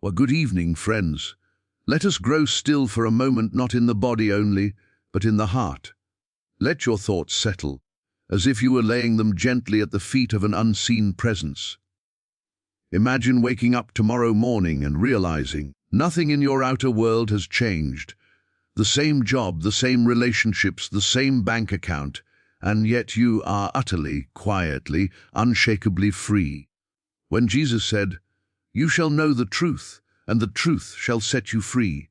Well, good evening, friends. Let us grow still for a moment, not in the body only, but in the heart. Let your thoughts settle, as if you were laying them gently at the feet of an unseen presence. Imagine waking up tomorrow morning and realizing nothing in your outer world has changed. The same job, the same relationships, the same bank account, and yet you are utterly, quietly, unshakably free. When Jesus said, "You shall know the truth, and the truth shall set you free,"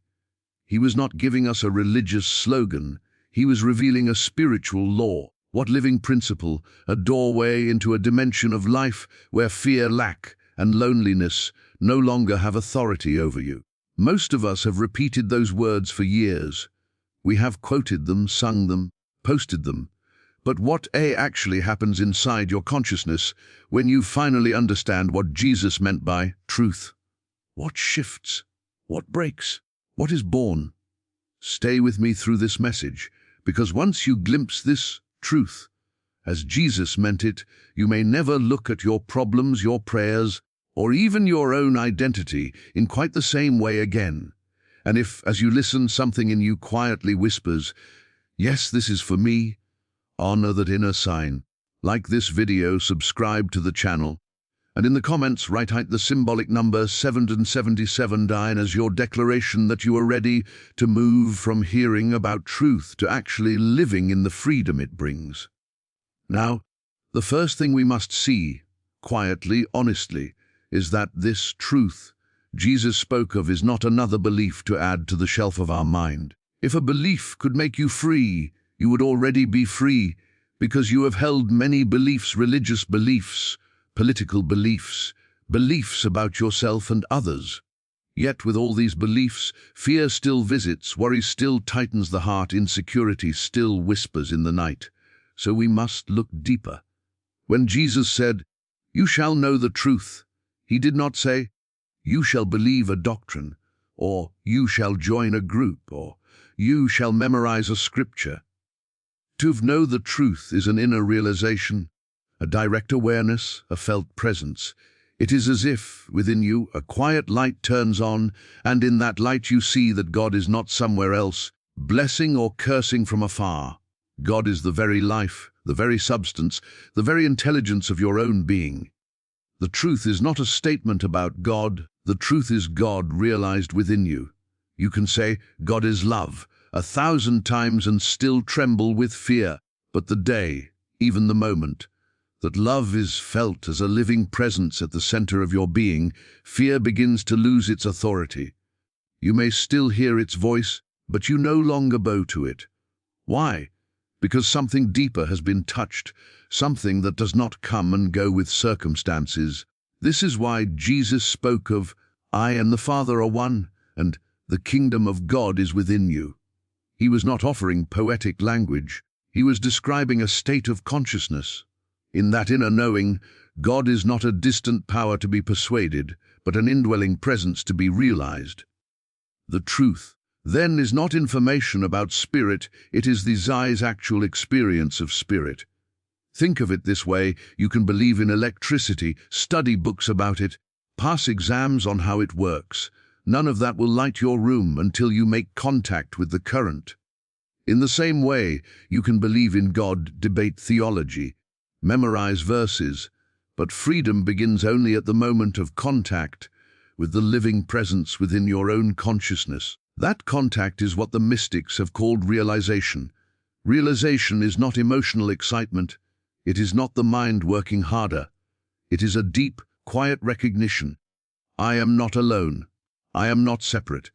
he was not giving us a religious slogan. He was revealing a spiritual law. What living principle, a doorway into a dimension of life where fear, lack, and loneliness no longer have authority over you. Most of us have repeated those words for years. We have quoted them, sung them, posted them. But what actually happens inside your consciousness when you finally understand what Jesus meant by truth? What shifts? What breaks? What is born? Stay with me through this message, because once you glimpse this truth, as Jesus meant it, you may never look at your problems, your prayers, or even your own identity in quite the same way again. And if, as you listen, something in you quietly whispers, "Yes, this is for me," honor that inner sign. Like this video, subscribe to the channel, and in the comments write out the symbolic number 777 as your declaration that you are ready to move from hearing about truth to actually living in the freedom it brings. Now, the first thing we must see, quietly, honestly, is that this truth Jesus spoke of is not another belief to add to the shelf of our mind. If a belief could make you free, you would already be free, because you have held many beliefs, religious beliefs, political beliefs, beliefs about yourself and others. Yet with all these beliefs, fear still visits, worry still tightens the heart, insecurity still whispers in the night. So we must look deeper. When Jesus said, "You shall know the truth," he did not say, "You shall believe a doctrine," or "You shall join a group," or "You shall memorize a scripture." To know the truth is an inner realization, a direct awareness, a felt presence. It is as if, within you, a quiet light turns on, and in that light you see that God is not somewhere else, blessing or cursing from afar. God is the very life, the very substance, the very intelligence of your own being. The truth is not a statement about God. The truth is God realized within you. You can say, "God is love," 1,000 times and still tremble with fear. But the day, even the moment, that love is felt as a living presence at the center of your being, fear begins to lose its authority. You may still hear its voice, but you no longer bow to it. Why? Because something deeper has been touched, something that does not come and go with circumstances. This is why Jesus spoke of, "I and the Father are one," and "the kingdom of God is within you." He was not offering poetic language. He was describing a state of consciousness. In that inner knowing, God is not a distant power to be persuaded, but an indwelling presence to be realized. The truth, then, is not information about spirit, it is the Zai's actual experience of spirit. Think of it this way: you can believe in electricity, study books about it, pass exams on how it works. None of that will light your room until you make contact with the current. In the same way, you can believe in God, debate theology, memorize verses, but freedom begins only at the moment of contact with the living presence within your own consciousness. That contact is what the mystics have called realization. Realization is not emotional excitement. It is not the mind working harder. It is a deep, quiet recognition. I am not alone. I am not separate.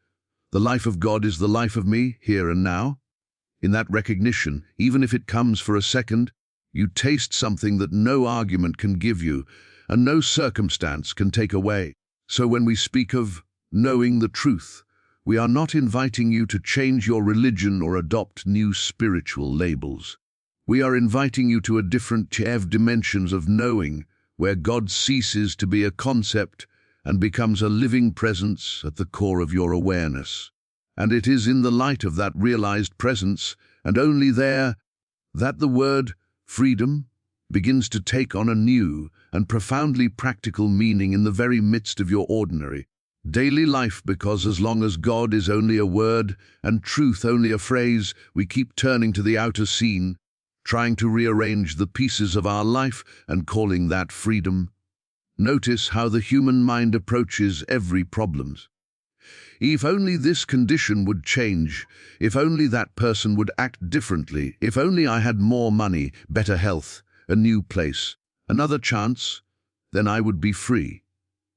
The life of God is the life of me, here and now. In that recognition, even if it comes for a second, you taste something that no argument can give you, and no circumstance can take away. So when we speak of knowing the truth, we are not inviting you to change your religion or adopt new spiritual labels. We are inviting you to a different dimensions of knowing, where God ceases to be a concept and becomes a living presence at the core of your awareness. And it is in the light of that realized presence, and only there, that the word freedom begins to take on a new and profoundly practical meaning in the very midst of your ordinary. Daily life, because as long as God is only a word and truth only a phrase, we keep turning to the outer scene, trying to rearrange the pieces of our life and calling that freedom. Notice how the human mind approaches every problem. If only this condition would change, if only that person would act differently, if only I had more money, better health, a new place, another chance, then I would be free.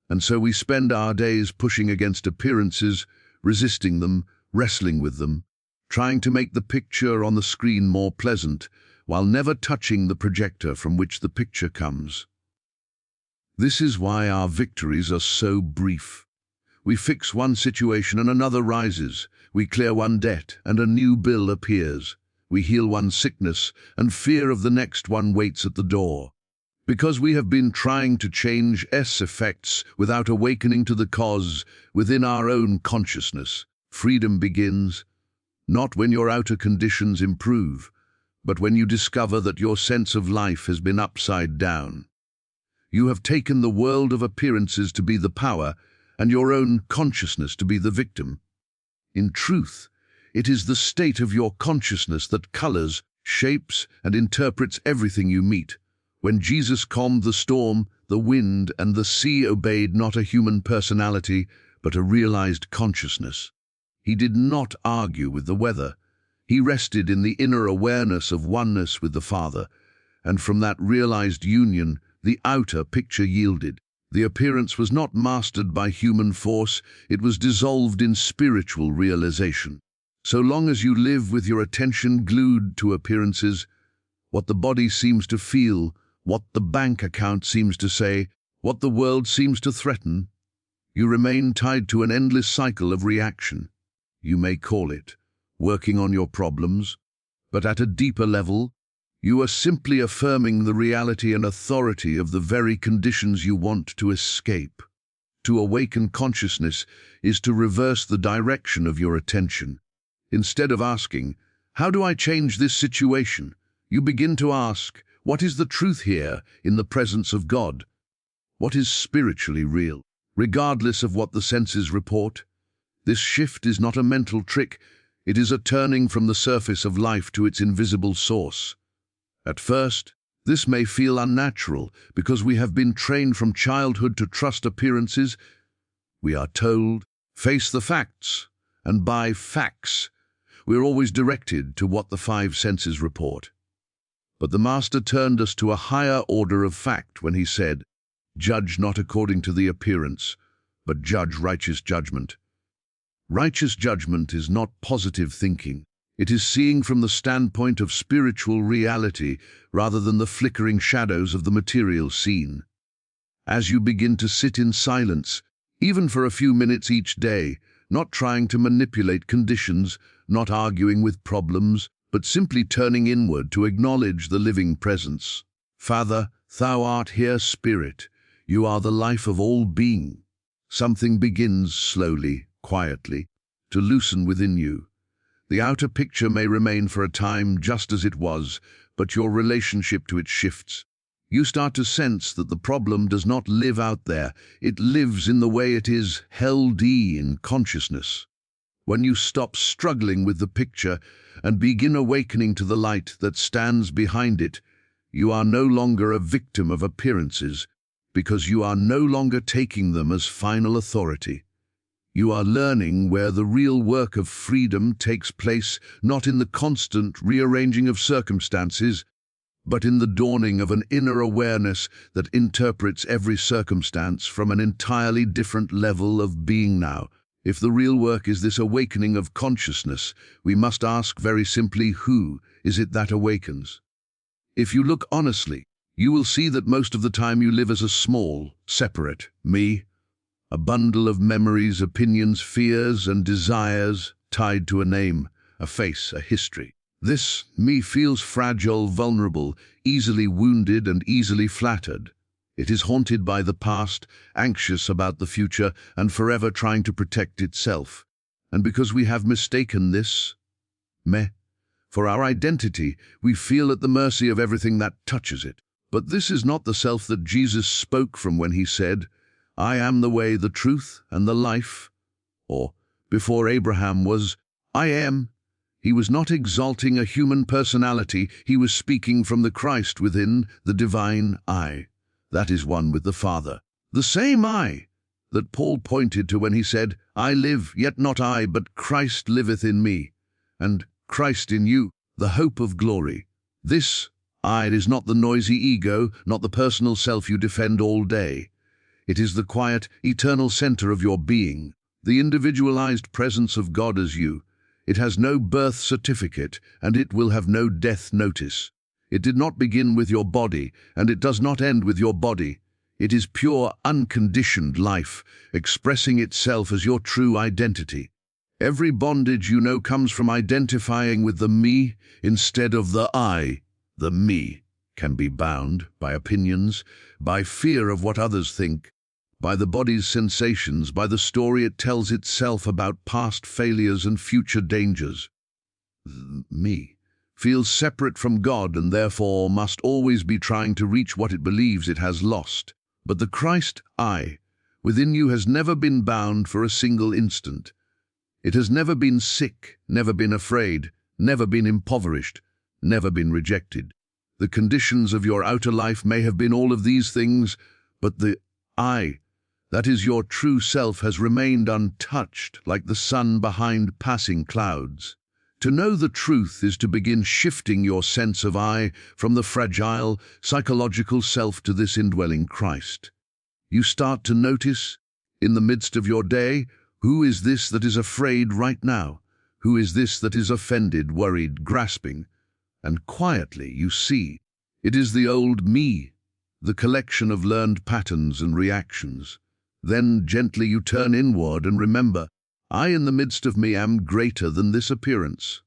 And so we spend our days pushing against appearances, resisting them, wrestling with them, trying to make the picture on the screen more pleasant, while never touching the projector from which the picture comes. This is why our victories are so brief. We fix one situation and another rises. We clear one debt and a new bill appears. We heal one sickness and fear of the next one waits at the door. Because we have been trying to change effects without awakening to the cause within our own consciousness. Freedom begins, not when your outer conditions improve, but when you discover that your sense of life has been upside down. You have taken the world of appearances to be the power and your own consciousness to be the victim. In truth, it is the state of your consciousness that colors, shapes, and interprets everything you meet. When Jesus calmed the storm, the wind and the sea obeyed not a human personality, but a realized consciousness. He did not argue with the weather. He rested in the inner awareness of oneness with the Father, and from that realized union, the outer picture yielded. The appearance was not mastered by human force, it was dissolved in spiritual realization. So long as you live with your attention glued to appearances, what the body seems to feel, what the bank account seems to say, what the world seems to threaten, you remain tied to an endless cycle of reaction. You may call it working on your problems, but at a deeper level, you are simply affirming the reality and authority of the very conditions you want to escape. To awaken consciousness is to reverse the direction of your attention. Instead of asking, "How do I change this situation?" you begin to ask, "What is the truth here in the presence of God? What is spiritually real?" Regardless of what the senses report, this shift is not a mental trick, it is a turning from the surface of life to its invisible source. At first, this may feel unnatural because we have been trained from childhood to trust appearances. We are told, face the facts, and by facts, we are always directed to what the five senses report. But the Master turned us to a higher order of fact when he said, "Judge not according to the appearance, but judge righteous judgment." Righteous judgment is not positive thinking. It is seeing from the standpoint of spiritual reality rather than the flickering shadows of the material scene. As you begin to sit in silence, even for a few minutes each day, not trying to manipulate conditions, not arguing with problems, but simply turning inward to acknowledge the living presence. Father, thou art here, Spirit. You are the life of all being. Something begins slowly, quietly, to loosen within you. The outer picture may remain for a time just as it was, but your relationship to it shifts. You start to sense that the problem does not live out there, it lives in the way it is held in consciousness. When you stop struggling with the picture and begin awakening to the light that stands behind it, you are no longer a victim of appearances, because you are no longer taking them as final authority. You are learning where the real work of freedom takes place, not in the constant rearranging of circumstances, but in the dawning of an inner awareness that interprets every circumstance from an entirely different level of being now. If the real work is this awakening of consciousness, we must ask very simply, who is it that awakens? If you look honestly, you will see that most of the time you live as a small, separate me, a bundle of memories, opinions, fears, and desires tied to a name, a face, a history. This me feels fragile, vulnerable, easily wounded and easily flattered. It is haunted by the past, anxious about the future, and forever trying to protect itself. And because we have mistaken this me for our identity, we feel at the mercy of everything that touches it. But this is not the self that Jesus spoke from when he said, I am the way, the truth, and the life. Or, before Abraham was, I am. He was not exalting a human personality, he was speaking from the Christ within, the divine I. That is one with the Father. The same I that Paul pointed to when he said, I live, yet not I, but Christ liveth in me, and Christ in you, the hope of glory. This I is not the noisy ego, not the personal self you defend all day. It is the quiet, eternal center of your being, the individualized presence of God as you. It has no birth certificate, and it will have no death notice. It did not begin with your body, and it does not end with your body. It is pure, unconditioned life, expressing itself as your true identity. Every bondage you know comes from identifying with the me instead of the I. The me can be bound by opinions, by fear of what others think, by the body's sensations, by the story it tells itself about past failures and future dangers. The me feels separate from God and therefore must always be trying to reach what it believes it has lost. But the Christ I within you has never been bound for a single instant. It has never been sick, never been afraid, never been impoverished, never been rejected. The conditions of your outer life may have been all of these things, but the I, that is your true self, has remained untouched like the sun behind passing clouds. To know the truth is to begin shifting your sense of I from the fragile, psychological self to this indwelling Christ. You start to notice, in the midst of your day, who is this that is afraid right now? Who is this that is offended, worried, grasping? And quietly you see, it is the old me, the collection of learned patterns and reactions. Then gently you turn inward and remember, I in the midst of me am greater than this appearance.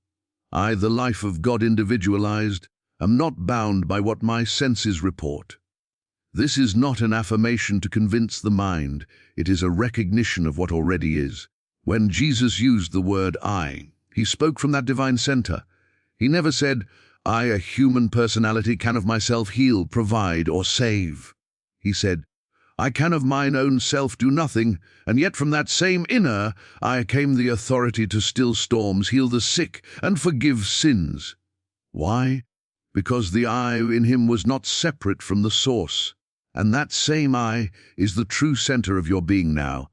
I, the life of God individualized, am not bound by what my senses report. This is not an affirmation to convince the mind, it is a recognition of what already is. When Jesus used the word I, he spoke from that divine center. He never said, I, a human personality, can of myself heal, provide, or save. He said, I can of mine own self do nothing, and yet from that same inner I came the authority to still storms, heal the sick, and forgive sins. Why? Because the I in him was not separate from the source, and that same I is the true center of your being now.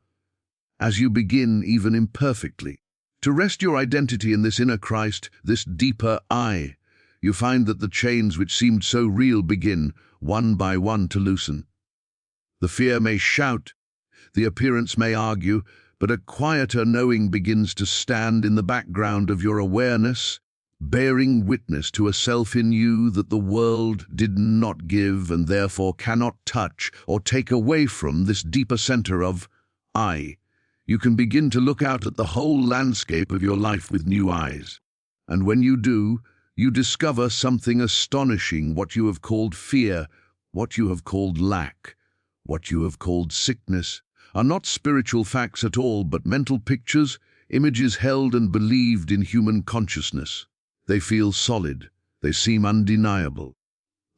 As you begin, even imperfectly, to rest your identity in this inner Christ, this deeper I, you find that the chains which seemed so real begin, one by one, to loosen. The fear may shout, the appearance may argue, but a quieter knowing begins to stand in the background of your awareness, bearing witness to a self in you that the world did not give and therefore cannot touch or take away from this deeper center of I. You can begin to look out at the whole landscape of your life with new eyes. And when you do, you discover something astonishing. What you have called fear, what you have called lack, what you have called sickness, are not spiritual facts at all, but mental pictures, images held and believed in human consciousness. They feel solid, they seem undeniable.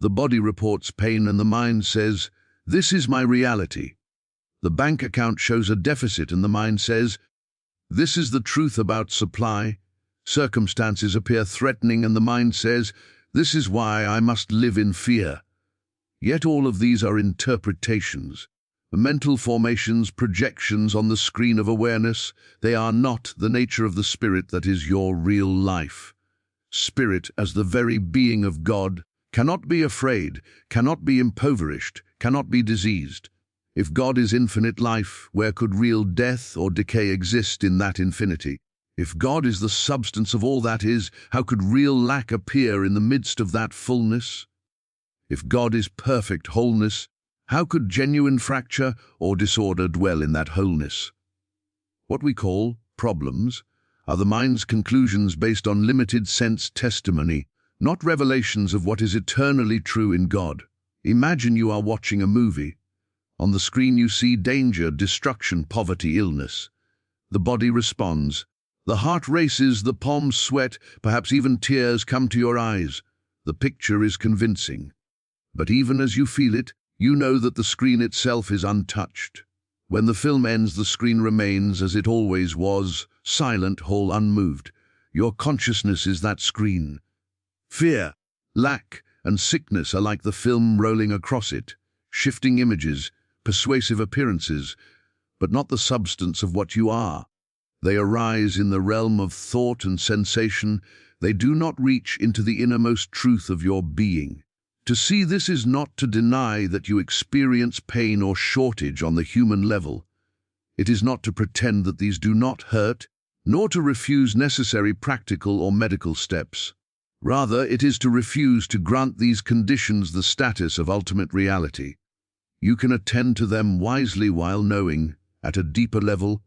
The body reports pain and the mind says, this is my reality. The bank account shows a deficit and the mind says, this is the truth about supply. Circumstances appear threatening and the mind says, this is why I must live in fear. Yet all of these are interpretations, mental formations, projections on the screen of awareness. They are not the nature of the spirit that is your real life. Spirit, as the very being of God, cannot be afraid, cannot be impoverished, cannot be diseased. If God is infinite life, where could real death or decay exist in that infinity? If God is the substance of all that is, how could real lack appear in the midst of that fullness? If God is perfect wholeness, how could genuine fracture or disorder dwell in that wholeness? What we call problems are the mind's conclusions based on limited sense testimony, not revelations of what is eternally true in God. Imagine you are watching a movie. On the screen you see danger, destruction, poverty, illness. The body responds. The heart races, the palms sweat, perhaps even tears come to your eyes. The picture is convincing. But even as you feel it, you know that the screen itself is untouched. When the film ends, the screen remains as it always was, silent, whole, unmoved. Your consciousness is that screen. Fear, lack, and sickness are like the film rolling across it, shifting images, persuasive appearances, but not the substance of what you are. They arise in the realm of thought and sensation. They do not reach into the innermost truth of your being. To see this is not to deny that you experience pain or shortage on the human level. It is not to pretend that these do not hurt, nor to refuse necessary practical or medical steps. Rather, it is to refuse to grant these conditions the status of ultimate reality. You can attend to them wisely while knowing, at a deeper level,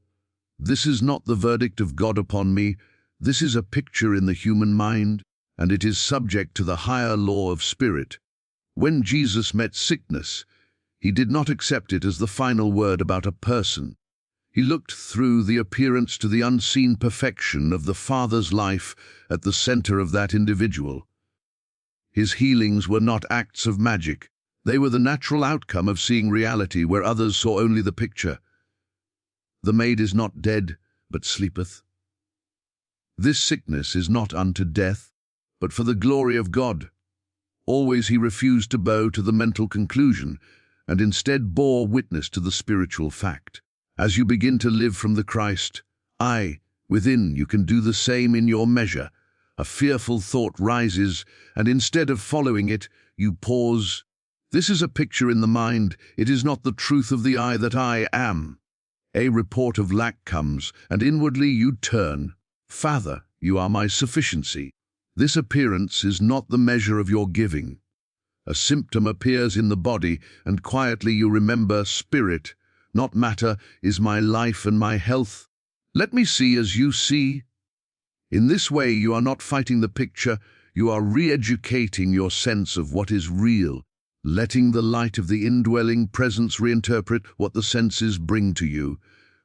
this is not the verdict of God upon me, this is a picture in the human mind, and it is subject to the higher law of spirit. When Jesus met sickness, he did not accept it as the final word about a person. He looked through the appearance to the unseen perfection of the Father's life at the center of that individual. His healings were not acts of magic. They were the natural outcome of seeing reality where others saw only the picture. The maid is not dead, but sleepeth. This sickness is not unto death, but for the glory of God. Always he refused to bow to the mental conclusion, and instead bore witness to the spiritual fact. As you begin to live from the Christ, within, you can do the same in your measure. A fearful thought rises, and instead of following it, you pause. This is a picture in the mind. It is not the truth of the I that I am. A report of lack comes, and inwardly you turn. Father, you are my sufficiency. This appearance is not the measure of your giving. A symptom appears in the body, and quietly you remember, spirit, not matter, is my life and my health. Let me see as you see. In this way you are not fighting the picture, you are re-educating your sense of what is real, letting the light of the indwelling presence reinterpret what the senses bring to you,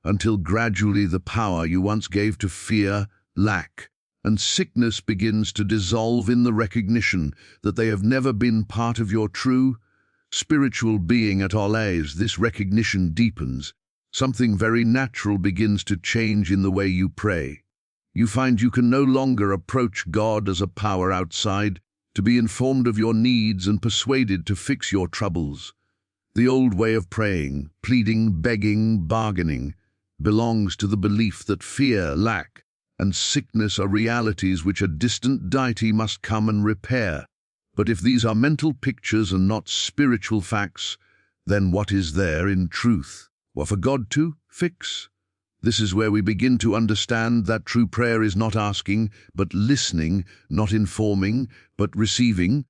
until gradually the power you once gave to fear, lack, and sickness begins to dissolve in the recognition that they have never been part of your true, spiritual being at all. As this recognition deepens, something very natural begins to change in the way you pray. You find you can no longer approach God as a power outside, to be informed of your needs and persuaded to fix your troubles. The old way of praying, pleading, begging, bargaining, belongs to the belief that fear, lack, and sickness are realities which a distant deity must come and repair. But if these are mental pictures and not spiritual facts, then what is there in truth? What for God to fix? This is where we begin to understand that true prayer is not asking, but listening, not informing, but receiving,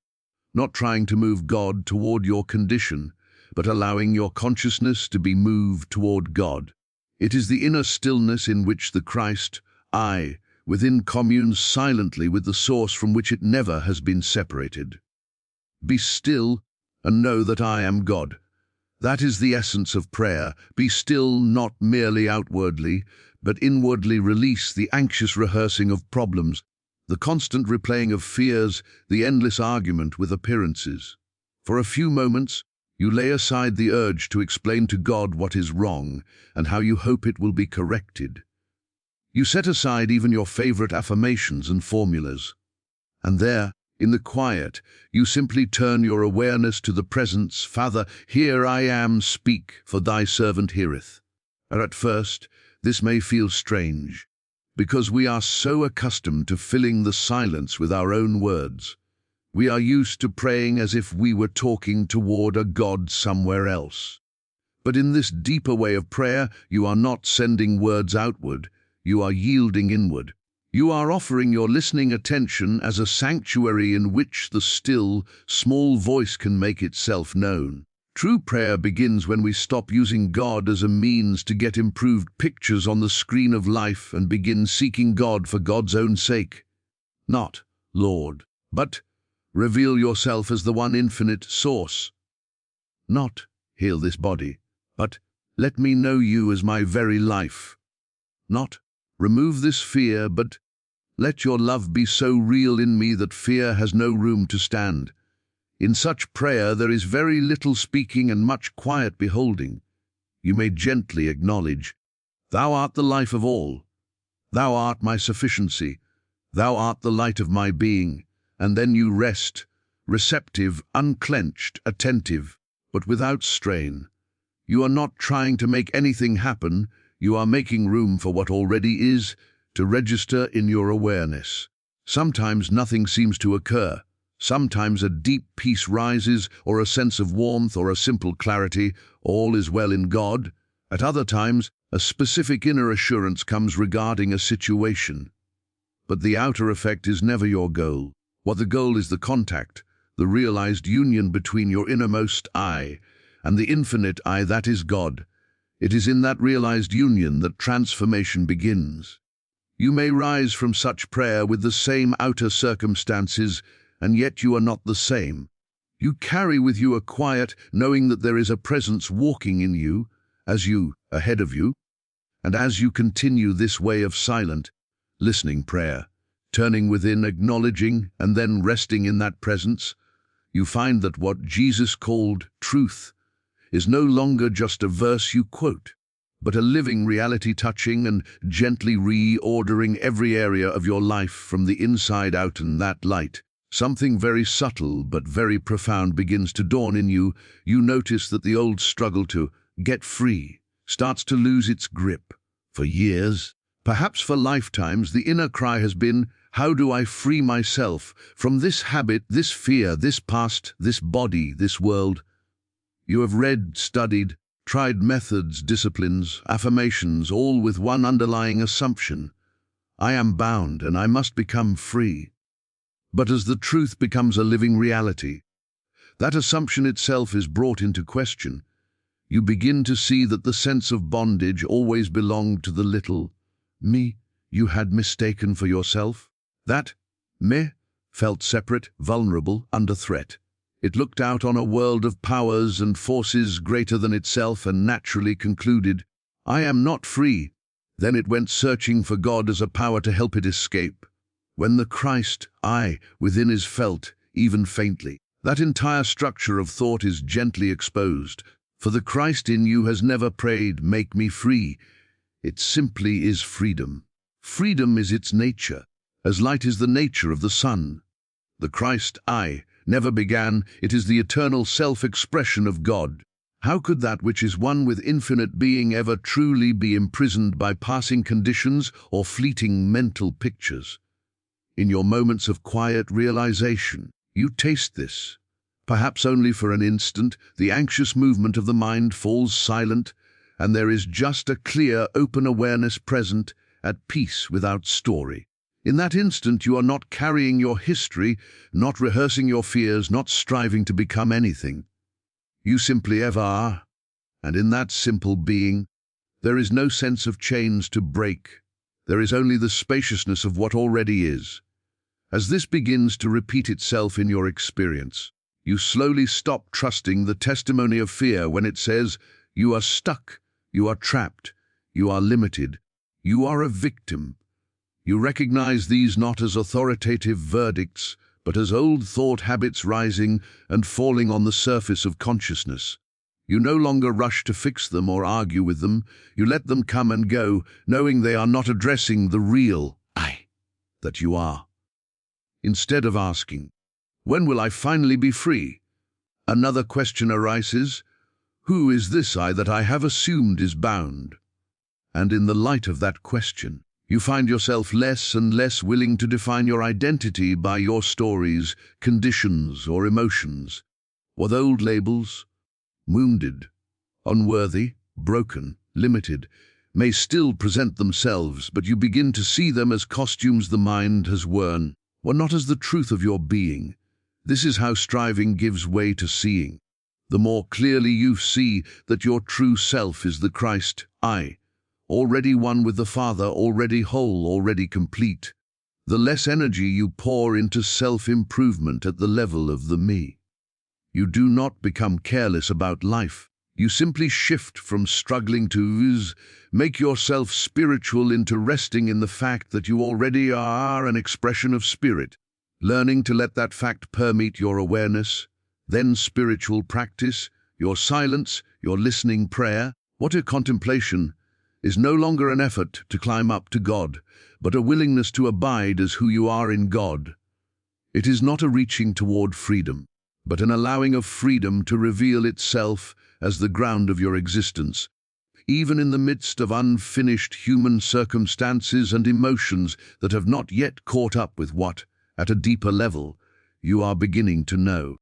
not trying to move God toward your condition, but allowing your consciousness to be moved toward God. It is the inner stillness in which the Christ, within communes silently with the source from which it never has been separated. Be still and know that I am God. That is the essence of prayer. Be still, not merely outwardly, but inwardly release the anxious rehearsing of problems, the constant replaying of fears, the endless argument with appearances. For a few moments, you lay aside the urge to explain to God what is wrong and how you hope it will be corrected. You set aside even your favorite affirmations and formulas. And there, in the quiet, you simply turn your awareness to the presence. Father, here I am, speak, for thy servant heareth. At first, this may feel strange, because we are so accustomed to filling the silence with our own words. We are used to praying as if we were talking toward a God somewhere else. But in this deeper way of prayer, you are not sending words outward, you are yielding inward. You are offering your listening attention as a sanctuary in which the still, small voice can make itself known. True prayer begins when we stop using God as a means to get improved pictures on the screen of life and begin seeking God for God's own sake. Not, Lord, but reveal yourself as the one infinite source. Not, heal this body, but let me know you as my very life. Not, remove this fear, but let your love be so real in me that fear has no room to stand. In such prayer there is very little speaking and much quiet beholding. you may gently acknowledge, "Thou art the life of all. Thou art my sufficiency. Thou art the light of my being." And then you rest, receptive, unclenched, attentive, but without strain. You are not trying to make anything happen, you are making room for what already is to register in your awareness. Sometimes nothing seems to occur. Sometimes a deep peace rises, or a sense of warmth, or a simple clarity, all is well in God. At other times, a specific inner assurance comes regarding a situation. But the outer effect is never your goal. What the goal is the contact, the realized union between your innermost I and the infinite I, that is God. It is in that realized union that transformation begins. You may rise from such prayer with the same outer circumstances, and yet you are not the same. You carry with you a quiet, knowing that there is a presence walking in you, ahead of you. And as you continue this way of silent, listening prayer, turning within, acknowledging, and then resting in that presence, you find that what Jesus called truth is no longer just a verse you quote, but a living reality touching and gently reordering every area of your life from the inside out. And that light, something very subtle but very profound, begins to dawn in you. You notice that the old struggle to get free starts to lose its grip. For years, perhaps for lifetimes, the inner cry has been, "How do I free myself from this habit, this fear, this past, this body, this world?" You have read, studied, tried methods, disciplines, affirmations, all with one underlying assumption: I am bound and I must become free. But as the truth becomes a living reality, that assumption itself is brought into question. You begin to see that the sense of bondage always belonged to the little me you had mistaken for yourself. That me felt separate, vulnerable, under threat. It looked out on a world of powers and forces greater than itself and naturally concluded, "I am not free." Then it went searching for God as a power to help it escape. When the Christ, I, within is felt, even faintly, that entire structure of thought is gently exposed. For the Christ in you has never prayed, "Make me free." It simply is freedom. Freedom is its nature, as light is the nature of the sun. The Christ, I, never began. It is the eternal self-expression of God. How could that which is one with infinite being ever truly be imprisoned by passing conditions or fleeting mental pictures? In your moments of quiet realization, you taste this. Perhaps only for an instant, the anxious movement of the mind falls silent, and there is just a clear, open awareness present, at peace without story. In that instant, you are not carrying your history, not rehearsing your fears, not striving to become anything. You simply ever are, and in that simple being, there is no sense of chains to break. There is only the spaciousness of what already is. As this begins to repeat itself in your experience, you slowly stop trusting the testimony of fear when it says, "You are stuck, you are trapped, you are limited, you are a victim." You recognize these not as authoritative verdicts, but as old thought habits rising and falling on the surface of consciousness. You no longer rush to fix them or argue with them. You let them come and go, knowing they are not addressing the real I that you are. Instead of asking, "When will I finally be free?" another question arises: "Who is this I that I have assumed is bound?" And in the light of that question, you find yourself less and less willing to define your identity by your stories, conditions, or emotions. With old labels, wounded, unworthy, broken, limited, may still present themselves, but you begin to see them as costumes the mind has worn, or not as the truth of your being. This is how striving gives way to seeing. The more clearly you see that your true self is the Christ, I, already one with the Father, already whole, already complete, the less energy you pour into self-improvement at the level of the me. You do not become careless about life. You simply shift from struggling to make yourself spiritual into resting in the fact that you already are an expression of spirit, learning to let that fact permeate your awareness, then spiritual practice, your silence, your listening prayer, What a contemplation is no longer an effort to climb up to God, but a willingness to abide as who you are in God. It is not a reaching toward freedom, but an allowing of freedom to reveal itself as the ground of your existence, even in the midst of unfinished human circumstances and emotions that have not yet caught up with what, at a deeper level, you are beginning to know.